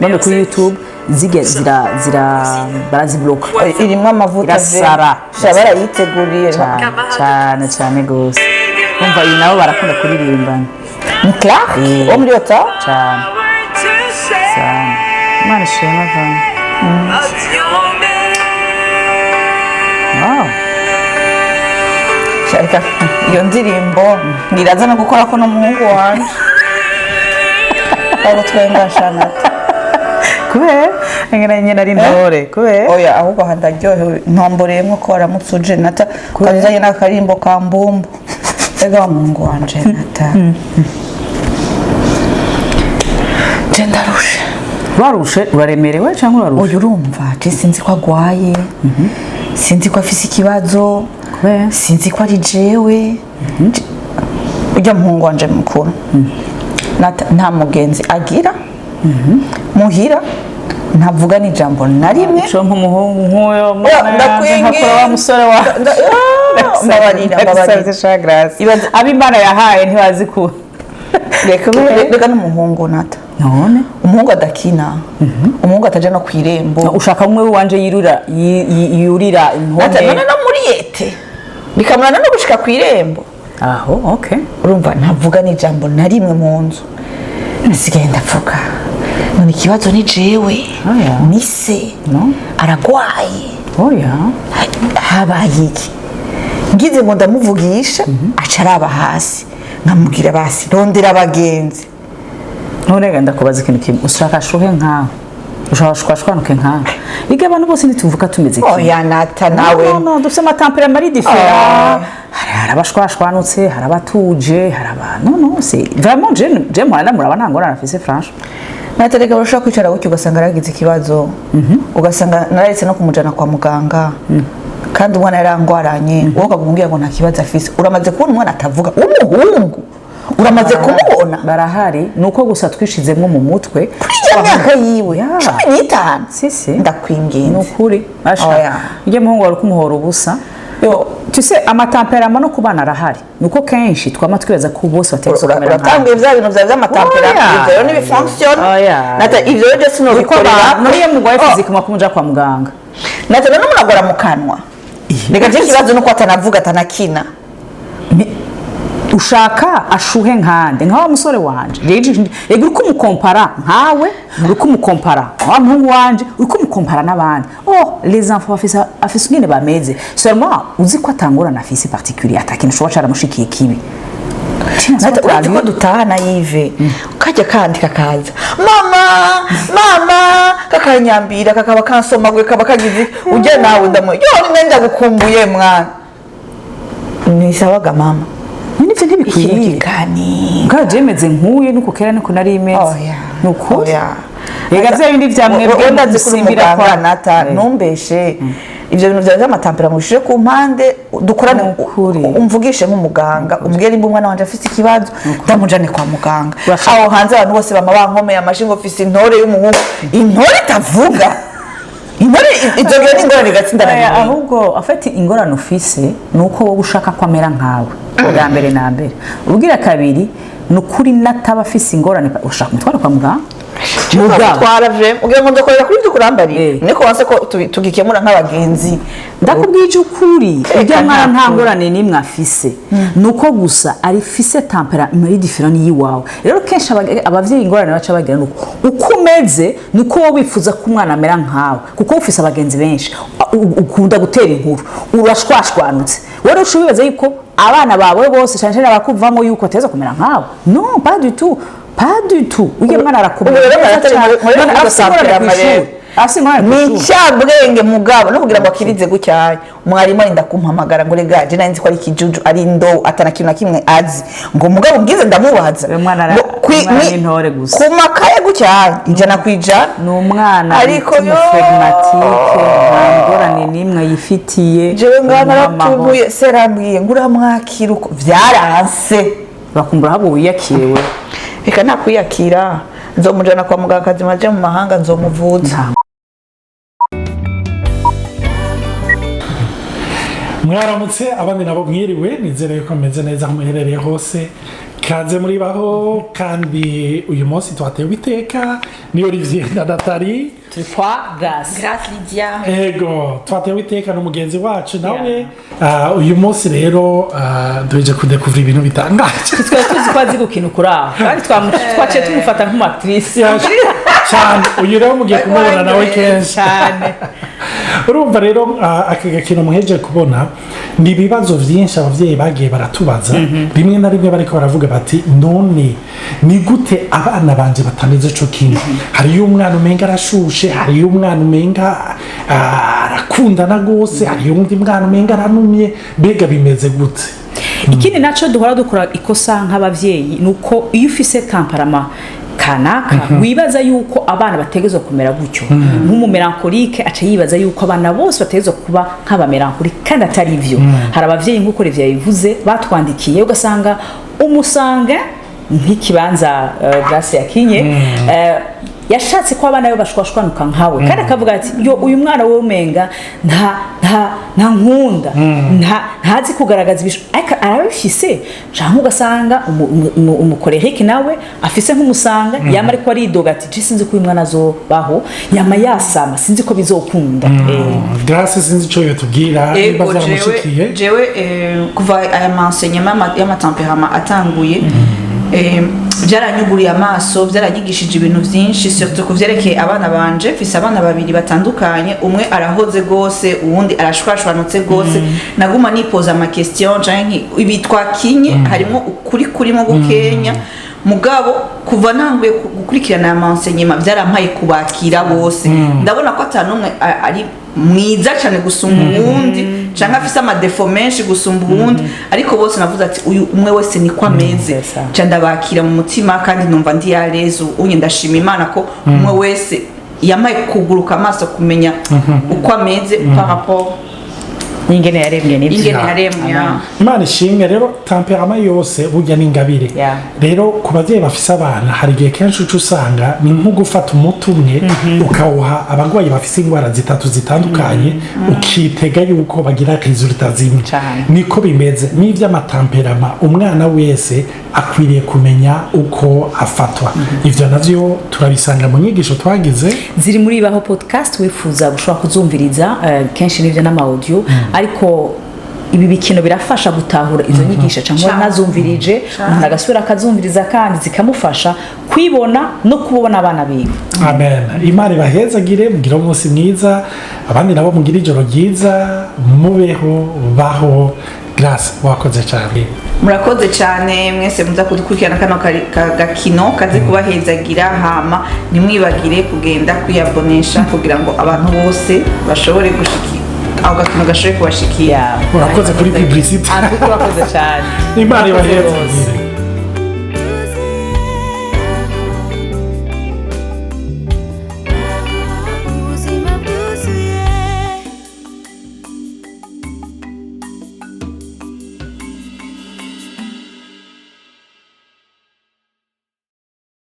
none kuri YouTube zira barazibloka irimo amavuta gasara shabara yiteguriye cyane gose umva iyi nabo barakunda kuririmba ni Clark wo muri Ota cyane Mana shema van wow Sharika iyo ndirimbo ngiraza no gukora ko n'umuhungu wanje abo twengashana kube ngena nyene ari ntore kube oya ahubwo handaryohe ntomboreyemo ko waramutse Nata kazanye n'akarimbo ka mbumbu ega umuhungu wanje Nata Jendarushe warushe uraremerewe cyangwa warushe oya urumva sinzi ko agwaye sinzi ko afise ikibazo sinzi ko ari jewe ujya muhungu wanje mukuru nta mugenzi agira muhira ntavuga n'ijambo na rimwe cyo nk'umuhungu nk'uyo ndakwingiye wa musore wa mbabarira abimana yahaye ntibazi ku reka n'umuhungu Nata none umuhungu adakina umuhungu ataje no kwirembo ushaka umwe wanje yurira impome none no muri yete bikamurana no gushika kwirembo aho okay urumva ntavuga n'ijambo na rimwe mu nzu nasigaye ndavuga none ikibazo ni jewe nise aragwaye oya habaye iki ngize ngo ndamuvugisha acaraba hasi nkamubwira basi rondera abagenzi none ndakubaza ikintu kimwe ushaka shuhe nkaho ushaka shwanuke nkaho ige abantu bose nituvuka tumeze kimwe oya Nata nawe no dufite amatempera mari différent hari abashwanutse hari abatuje hari abantu no c'est vraiment je mwana muraba ntangora nafise franche Nata reka urashaka kwicara gutyo ugasanga aragize ikibazo ugasanga naretse no kumujana kwa muganga kandi umwana yarangwaranye wowe ukagumubwira ngo nta kibazo afise uramaze kubona umwana atavuga umuhungu uramaze kumubona barahari nuko gusa twishizemwe mu mutwe myaka yiwe 15 sisi ndakwinginze nukuri asha ije muhungu wari kumuhora ubusa yo tuse amatamperama no kubana arahari nuko kenshi twama tweza ko bose bategetse kamera uratanguye bya bintu bya amatamperama ivyo ni bifunction Nata ivyo je sino bikorera muri mugwaye physique makumuja kwa muganga Nata no munagora mu kanwa reka je kibazo nuko atanavuga atanakina ushaka ashuhe nkande nkawa musore wanje rege uri kumukompara nkawe uri kumukompara wa muhungu wanje uri kumukompara n'abandi les enfants afise ngene bameze seulement uzi ko atangora na fisi particulier atakintu shobora caramushikiye kibi Nata uriko dutahana Yves kajya kandika kaza mama kakanyambira kakaba kansoma gwe kaba kagize uje nawe ndamo yo nenda gukumbuye mwana nisabaga mama nivyo ntibikwiye kani ngajemeze nkuye nuko kera niko nari imeze nuko yega vya bindi vyamwe bwenda zikusimbira kwa Nata numbeshe ivyo bintu vya amatampera mushire ku mpande dukorane umvugishe nk'umuganga umbwira imba umwana wanje afite ikibazo ndamujane kwa muganga aho hanze abantu bose bama bankomeye amashingo ofisi intore y'umuhungu intore itavuga intore izogira n'ingorane gatsindana ahubwo afite ingorane ofise nuko wowe ushaka kwamera nkawe bwa mbere na mbere ubwira kabiri nukuri nataba afise ingorane ushaka mutwara kwa muganga twaravye ugiye ngo ndokorera kuri dukurambari niko wanse ko tugikemura nk'abagenzi ndakubwije ukuri ujya mwana ntangorane nimwe afise nuko gusa ari fise tempera muri différent yiwawe rero kenshi abavyeyi ingorane baca bagira nuko ukumeze nuko wowe wifuza ko umwana amera nkawe kuko ufise abagenzi benshi ukunda gutera inkuru urashwashwanutse wari ushubibaza yuko abana bawe bose cyane abakuvamo yuko ateza kumera nkawe non pas du tout pas du tout uye mwana arakumira ni cyabwenge mugabo no kugira ngo akirize gucyaye umwarimu arinda kumpamagara ngo rega je nanzi ko ari kijuju ari ndo atana kintu kimwe azi ngo mugabo bwize ndamubaza intore gusa kumakaye gucyaye ijana kwijana ni umwana ariko yo phlegmatique ngorane nimwe yifitiye jewe ngana ratubuye serambwiye ngura mwakiruko vyaranse bakumbura habo wiyakiriwe reka nakwiyakira nzomujana kwa muganga kazimaje mu mahanga nzomuvuza mwaramutse abandi nabo mwiriwe nizere yuko meze neza aho muherereye hose kaze muri baho kandi uyu munsi twatewe iteka ni Olivier na Nathalie Twa Grace Lydia ego twatewe iteka n'umugenzi wacu nawe uyu munsi rero duheje kudekuvura ibintu bitangaje twari tuzi ko azi gukina ukuraho kandi twaciye tumufata nk'umuactrice cyane uyu rero mugiye kumubona nawe kenshi cyane urumva rero aka gakino muheje kubona ni ibibazo byinshi abavyeyi bagiye baratubaza rimwe na rimwe bariko baravuga bati none ni gute abana banje batameze co kimwe hari umwana umenga arashushe hari umwana umenga arakundana gose hari undi mwana umenga aranumye mbega bimeze gute ikindi naco duhora dukora ikosa nk'abavyeyi nuko iyo ufise temperament kanaka wibaza yuko abana bategezwe kumera gutyo nk'umumelankolike aca yibaza yuko abana bose bategezwe kuba nk'abamelankolike kandi atari ivyo hari abavyeyi nk'uko Olivier yabivuze batwandikiye ugasanga umusange nk'ikibanza Grace yakinye yashatse ko abana be bashwashwanuka nkawe kandi akavuga ati yo uyu mwana we umenga nta nkunda ntazi kugaragaza ibisho arabifise cyangwa ugasanga umukorerike nawe afise nk'umusanga yama ariko aridoga ati je sinzi ko uyu mwana azobaho yama yasama sinzi ko bizokunda Grace sinzi ico yotubwira bazamushikiye jewe kuva aya enseignement y'amatemperament atanguye byaranyuguriye amaso byaranyigishije ibintu byinshi surtout kuvyerekeye abana banje mfise abana babiri batandukanye umwe arahoze gose uwundi arashwashwanutse gose naguma nipoza ama question canke ibi twakinye harimo ukuri kurimo gukenya mugabo kuva nanguye gukurikirana ama enseignement byarampaye kubakira bose ndabona ko atanumwe ari mwiza cyane gusumba uwundi canke afise amadefo menshi gusumba uwundi ariko bose navuze ati uyu umwe wese niko ameze ca ndabakira mu mutima kandi numva ndi yarezo unye ndashima Imana ko umwe wese yamaye kuguruka amaso kumenya uko ameze par rapport ingene yaremye n'ibyo Imana ishimwe rero temperament yose burya n'ingabire rero ku bavyeyi bafise abana hari igihe kenshi uca usanga ni nko gufata umuti umwe ukawuha abagwayi bafise ingwara zitatu zitandukanye ukitega yuko bagira resultat zimwe niko bimeze n'ivy'amatemperament umwana wese akwiriye kumenya uko afatwa ivyo navyo turabisanga mu nyigisho twagize ziri muri baho podcast wifuza gushobora kuzumviriza kenshi n'ivyo n'ama audio ariko ibi bikino birafasha gutahura izo nyigisho cyangwa nazumvirije umuntu agasubira akazumviriza kandi zikamufasha kwibona no kubona abana biwe amen Imana ibahezagire mugira umunsi mwiza abandi nabo mugira ijoro ryiza mubeho baho Grace wakoze cyane murakoze cyane mwese muza kudukurikirana kano gakino kaze kubahezagira hama nimwibagire kugenda kwiyabonesha kugira ngo abantu bose bashobore gushikira aho gakino gashobore kubashikira urakoze kuri publicity urakoze cyane Imana ibahezagire